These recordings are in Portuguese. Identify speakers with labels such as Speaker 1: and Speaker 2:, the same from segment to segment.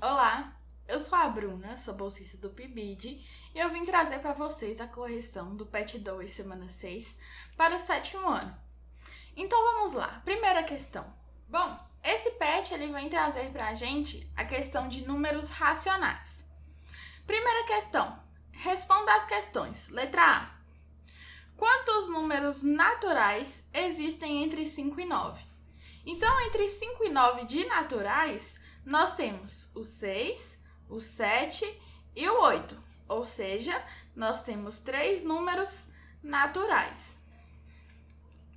Speaker 1: Olá, eu sou a Bruna, sou bolsista do PIBID e eu vim trazer para vocês a correção do PET 2, semana 6, para o 7º ano. Então vamos lá, primeira questão. Bom, esse PET ele vem trazer para a gente a questão de números racionais. Primeira questão, responda as questões. Letra A. Quantos números naturais existem entre 5 e 9? Então, entre 5 e 9 de naturais, nós temos o 6, o 7 e o 8. Ou seja, nós temos 3 números naturais.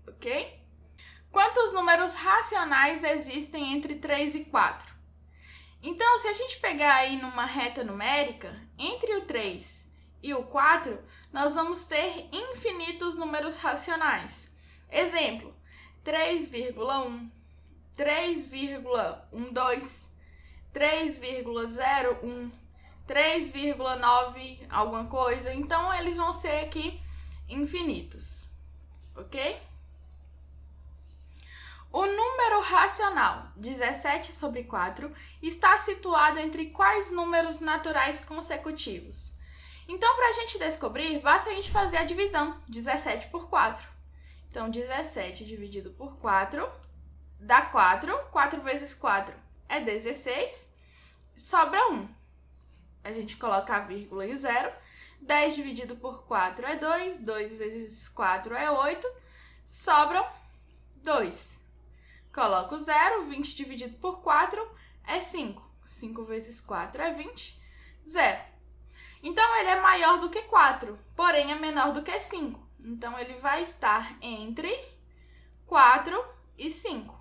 Speaker 1: Ok? Quantos números racionais existem entre 3 e 4? Então, se a gente pegar aí numa reta numérica, entre o 3 e o 4, nós vamos ter infinitos números racionais. Exemplo, 3,1, 3,12, 3,01, 3,9, alguma coisa. Então, eles vão ser aqui infinitos, ok? O número racional 17/4 está situado entre quais números naturais consecutivos? Então, para a gente descobrir, basta a gente fazer a divisão, 17 por 4. Então, 17 dividido por 4 dá 4. 4 vezes 4 é 16. Sobra 1. A gente coloca a vírgula e o 0. 10 dividido por 4 é 2. 2 vezes 4 é 8. Sobram 2. Coloco o 0. 20 dividido por 4 é 5. 5 vezes 4 é 20. 0. Então, ele é maior do que 4, porém é menor do que 5. Então, ele vai estar entre 4 e 5.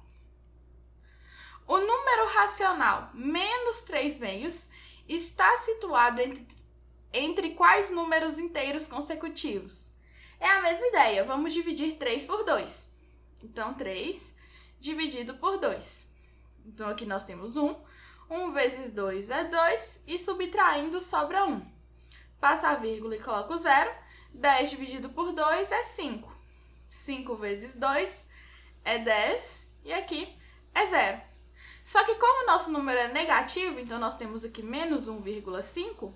Speaker 1: O número racional menos 3 meios está situado entre quais números inteiros consecutivos? É a mesma ideia, vamos dividir 3 por 2. Então, 3 dividido por 2. Então, aqui nós temos 1. 1 vezes 2 é 2 e subtraindo sobra 1. Passa a vírgula e coloca o 0. 10 dividido por 2 é 5. 5 vezes 2 é 10 e aqui é 0. Só que como o nosso número é negativo, então nós temos aqui menos 1,5,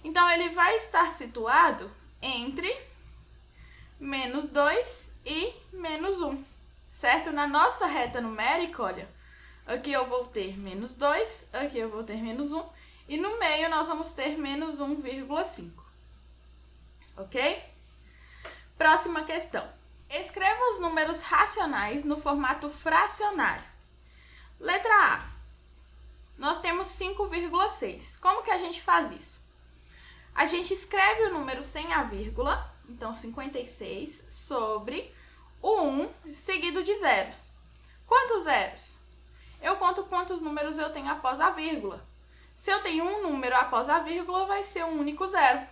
Speaker 1: então ele vai estar situado entre menos 2 e menos 1, certo? Na nossa reta numérica, olha, aqui eu vou ter menos 2, aqui eu vou ter menos 1, e no meio nós vamos ter menos 1,5. Ok? Próxima questão. Escreva os números racionais no formato fracionário. Letra A. Nós temos 5,6. Como que a gente faz isso? A gente escreve o número sem a vírgula, então 56, sobre o 1 seguido de zeros. Quantos zeros? Eu conto quantos números eu tenho após a vírgula. Se eu tenho um número após a vírgula, vai ser um único zero.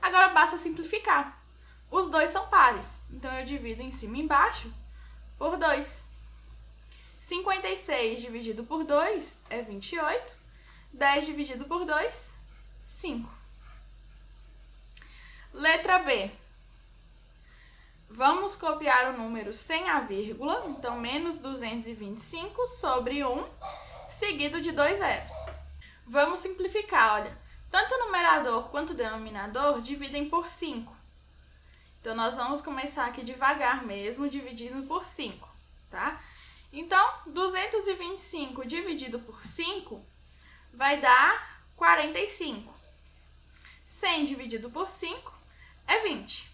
Speaker 1: Agora, basta simplificar. Os dois são pares, então eu divido em cima e embaixo por 2. 56 dividido por 2 é 28. 10 dividido por 2, 5. Letra B. Vamos copiar o número sem a vírgula, então menos 225 sobre 1, seguido de 2 zeros. Vamos simplificar, olha. Tanto o numerador quanto o denominador dividem por 5. Então, nós vamos começar aqui devagar mesmo, dividindo por 5, tá? Então, 225 dividido por 5 vai dar 45. 100 dividido por 5 é 20.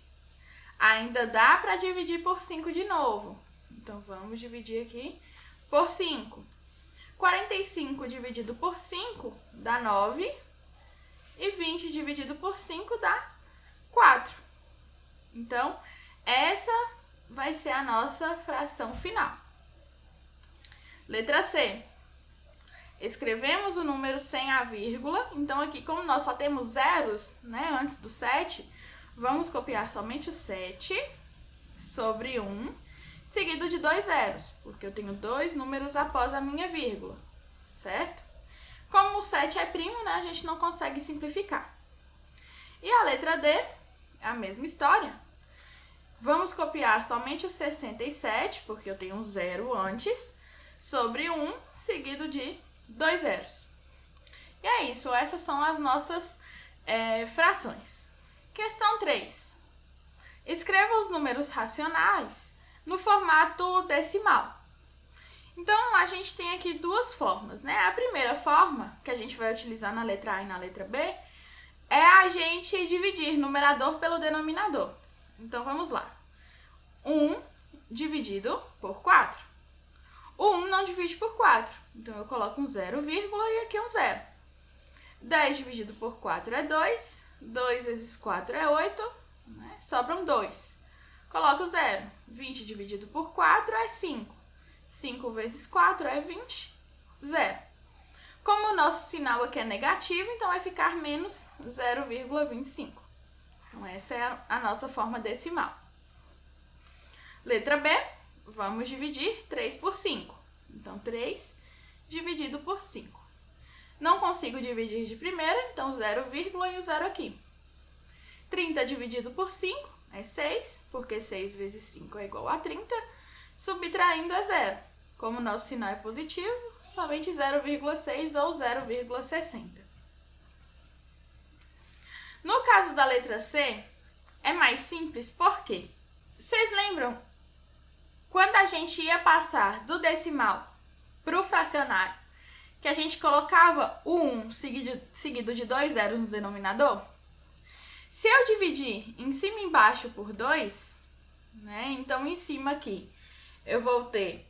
Speaker 1: Ainda dá para dividir por 5 de novo. Então, vamos dividir aqui por 5. 45 dividido por 5 dá 9. E 20 dividido por 5 dá 4. Então, essa vai ser a nossa fração final. Letra C. Escrevemos o número sem a vírgula. Então, aqui, como nós só temos zeros, né, antes do 7, vamos copiar somente o 7 sobre 1, seguido de 2 zeros, porque eu tenho 2 números após a minha vírgula, certo? Como o 7 é primo, né, a gente não consegue simplificar. E a letra D é a mesma história. Vamos copiar somente o 67, porque eu tenho um zero antes, sobre 1, seguido de 2 zeros. E é isso, essas são as nossas frações. Questão 3. Escreva os números racionais no formato decimal. Então, a gente tem aqui duas formas, né? A primeira forma, que a gente vai utilizar na letra A e na letra B, é a gente dividir numerador pelo denominador. Então, vamos lá. 1 dividido por 4. O 1 não divide por 4, então eu coloco um 0, e aqui um 0. 10 dividido por 4 é 2, 2 vezes 4 é 8, né? Sobram 2. Coloco 0. 20 dividido por 4 é 5. 5 vezes 4 é 20, 0. Como o nosso sinal aqui é negativo, então vai ficar menos 0,25. Então, essa é a nossa forma decimal. Letra B, vamos dividir 3 por 5. Então, 3 dividido por 5. Não consigo dividir de primeira, então 0, e o 0 aqui. 30 dividido por 5 é 6, porque 6 vezes 5 é igual a 30. Subtraindo é 0. Como o nosso sinal é positivo, somente 0,6 ou 0,60. No caso da letra C, é mais simples, por quê? Vocês lembram quando a gente ia passar do decimal para o fracionário, que a gente colocava o 1 seguido de 2 zeros no denominador? Se eu dividir em cima e embaixo por 2, né, então em cima aqui eu vou ter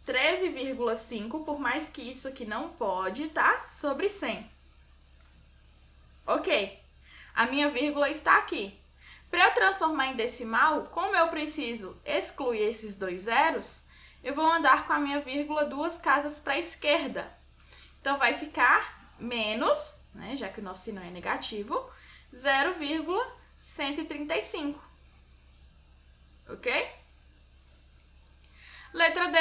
Speaker 1: 13,5, por mais que isso aqui não pode, tá? Sobre 100. Ok. A minha vírgula está aqui. Para eu transformar em decimal, como eu preciso excluir esses dois zeros, eu vou andar com a minha vírgula duas casas para a esquerda. Então, vai ficar menos, né, já que o nosso sinal é negativo, 0,135. Ok? Letra D.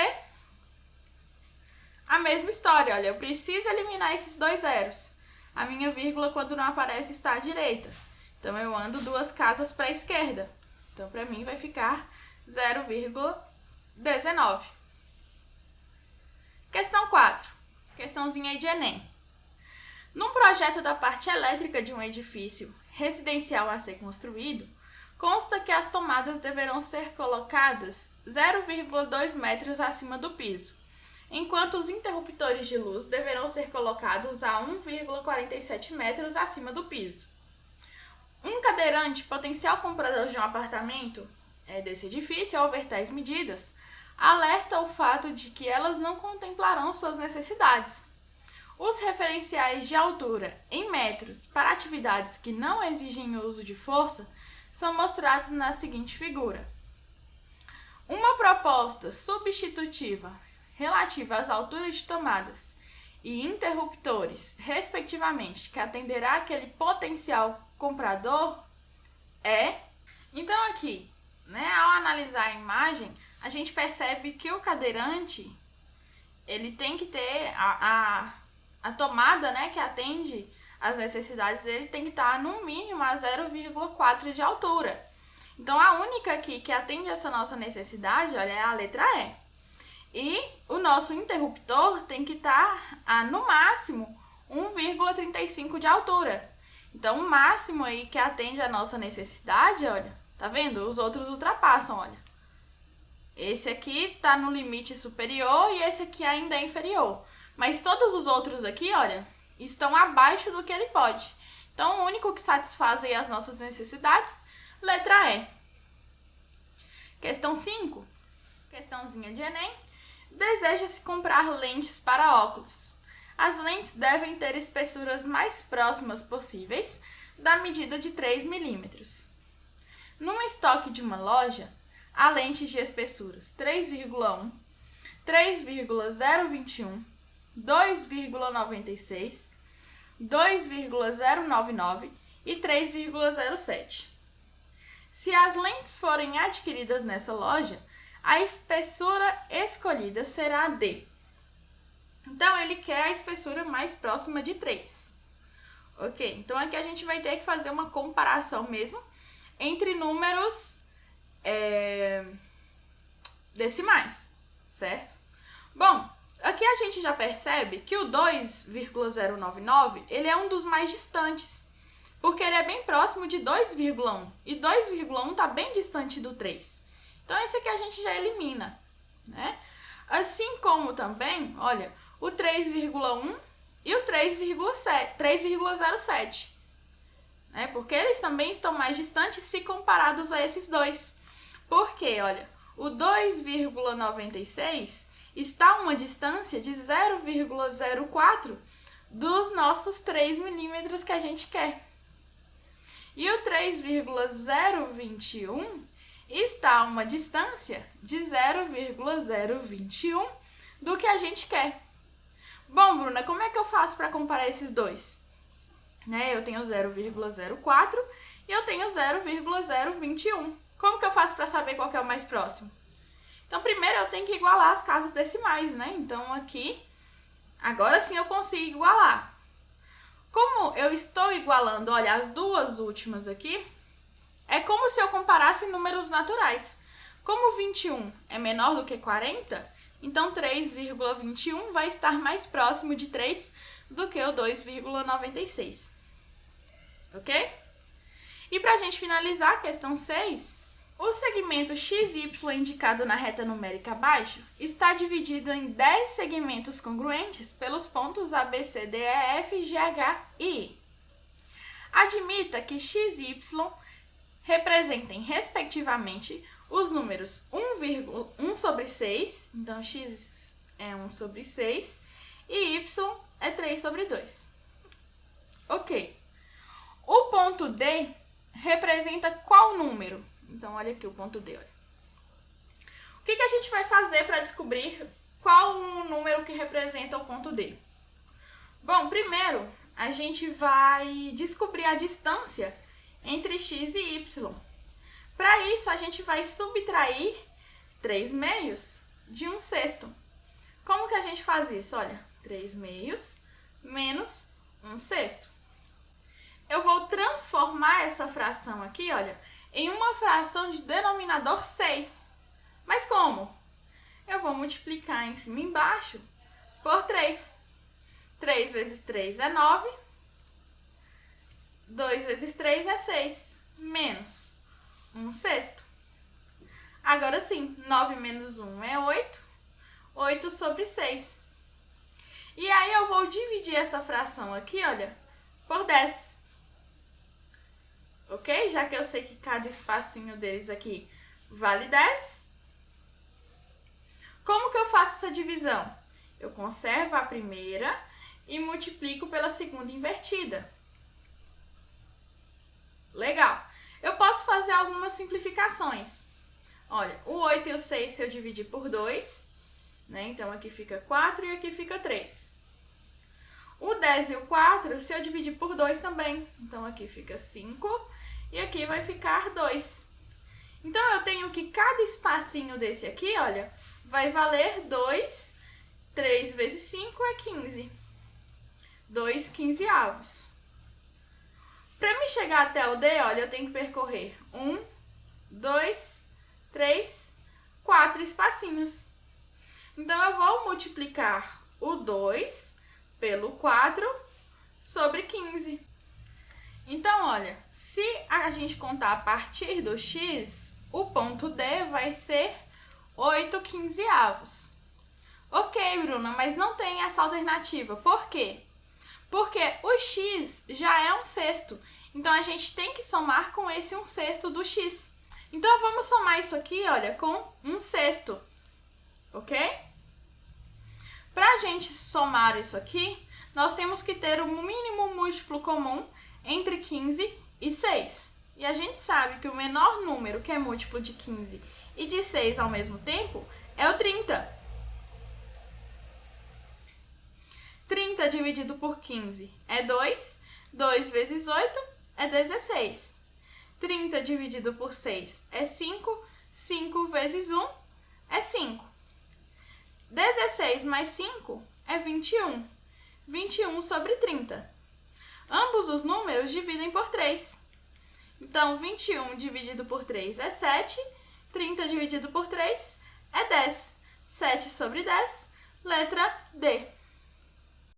Speaker 1: A mesma história, olha, eu preciso eliminar esses dois zeros. A minha vírgula, quando não aparece, está à direita. Então, eu ando duas casas para a esquerda. Então, para mim, vai ficar 0,19. Questão 4. Questãozinha aí de Enem. Num projeto da parte elétrica de um edifício residencial a ser construído, consta que as tomadas deverão ser colocadas 0,2 metros acima do piso, enquanto os interruptores de luz deverão ser colocados a 1,47 metros acima do piso. Um cadeirante, potencial comprador de um apartamento desse edifício, ao ver tais medidas, alerta o fato de que elas não contemplarão suas necessidades. Os referenciais de altura em metros para atividades que não exigem o uso de força são mostrados na seguinte figura. Uma proposta substitutiva relativa às alturas de tomadas e interruptores, respectivamente, que atenderá aquele potencial comprador é... Então, aqui, né, ao analisar a imagem, a gente percebe que o cadeirante ele tem que ter a tomada, né, que atende às necessidades dele tem que estar no mínimo a 0,4 de altura. Então, a única aqui que atende essa nossa necessidade, olha, é a letra E. E o nosso interruptor tem que estar a, no máximo, 1,35 de altura. Então, o máximo aí que atende a nossa necessidade, olha, tá vendo? Os outros ultrapassam, olha. Esse aqui tá no limite superior e esse aqui ainda é inferior. Mas todos os outros aqui, olha, estão abaixo do que ele pode. Então, o único que satisfaz aí as nossas necessidades, letra E. Questão 5, questãozinha de Enem. Deseja-se comprar lentes para óculos. As lentes devem ter espessuras mais próximas possíveis da medida de 3 milímetros. Num estoque de uma loja, há lentes de espessuras 3,1, 3,021, 2,96, 2,099 e 3,07. Se as lentes forem adquiridas nessa loja, a espessura escolhida será a D. Então, ele quer a espessura mais próxima de 3. Ok? Então, aqui a gente vai ter que fazer uma comparação mesmo entre números decimais, certo? Bom, Aqui a gente já percebe que o 2,099, ele é um dos mais distantes, porque ele é bem próximo de 2,1, e 2,1 está bem distante do 3. Então, esse aqui a gente já elimina, né? Assim como também, olha, o 3,1 e o 3,07, né? Porque eles também estão mais distantes se comparados a esses dois. Porque, olha, o 2,96 está a uma distância de 0,04 dos nossos 3 milímetros que a gente quer. E o 3,021 está a uma distância de 0,021 do que a gente quer. Bom, Bruna, como é que eu faço para comparar esses dois? Né? Eu tenho 0,04 e eu tenho 0,021. Como que eu faço para saber qual que é o mais próximo? Então, primeiro eu tenho que igualar as casas decimais, né? Então, aqui, agora sim eu consigo igualar. Como eu estou igualando, olha, as duas últimas aqui, é como se eu comparasse números naturais. Como 21 é menor do que 40, então 3,21 vai estar mais próximo de 3 do que o 2,96. Ok? E para a gente finalizar a questão 6, o segmento XY indicado na reta numérica abaixo está dividido em 10 segmentos congruentes pelos pontos A, B, C, D, E, F, G, H e I. Admita que XY representem, respectivamente, os números 1 sobre 6, então x é 1 sobre 6, e y é 3 sobre 2. Ok. O ponto D representa qual número? Então, olha aqui o ponto D, olha. O que a gente vai fazer para descobrir qual o número que representa o ponto D? Bom, primeiro, a gente vai descobrir a distância entre x e y. Para isso, a gente vai subtrair 3 meios de 1/6. Como que a gente faz isso? Olha, 3 meios menos 1/6. Eu vou transformar essa fração aqui, olha, em uma fração de denominador 6. Mas como? Eu vou multiplicar em cima e embaixo por 3. 3 vezes 3 é 9. 2 vezes 3 é 6. Menos 1/6. Agora sim, 9 menos 1 é 8. 8 sobre 6. E aí eu vou dividir essa fração aqui, olha, por 10. Ok? Já que eu sei que cada espacinho deles aqui vale 10. Como que eu faço essa divisão? Eu conservo a primeira e multiplico pela segunda invertida. Legal. Eu posso fazer algumas simplificações. Olha, o 8 e o 6 se eu dividir por 2, né? Então, aqui fica 4 e aqui fica 3. O 10 e o 4 se eu dividir por 2 também. Então, aqui fica 5 e aqui vai ficar 2. Então, eu tenho que cada espacinho desse aqui, olha, vai valer 2. 3 vezes 5 é 15. 2 quinzeavos. Para me chegar até o D, olha, eu tenho que percorrer 1, 2, 3, 4 espacinhos. Então, eu vou multiplicar o 2 pelo 4 sobre 15. Então, olha, se a gente contar a partir do x, o ponto D vai ser 8 quinzeavos. Ok, Bruna, mas não tem essa alternativa. Por quê? Porque o x já é 1/6. Então, a gente tem que somar com esse 1/6 do x. Então, vamos somar isso aqui, olha, com 1/6. Ok? Para a gente somar isso aqui, nós temos que ter o mínimo múltiplo comum entre 15 e 6. E a gente sabe que o menor número que é múltiplo de 15 e de 6 ao mesmo tempo é o 30. 30 dividido por 15 é 2. 2 vezes 8 é 16. 30 dividido por 6 é 5. 5 vezes 1 é 5. 16 mais 5 é 21. 21 sobre 30. Ambos os números dividem por 3. Então, 21 dividido por 3 é 7. 30 dividido por 3 é 10. 7 sobre 10 Letra D.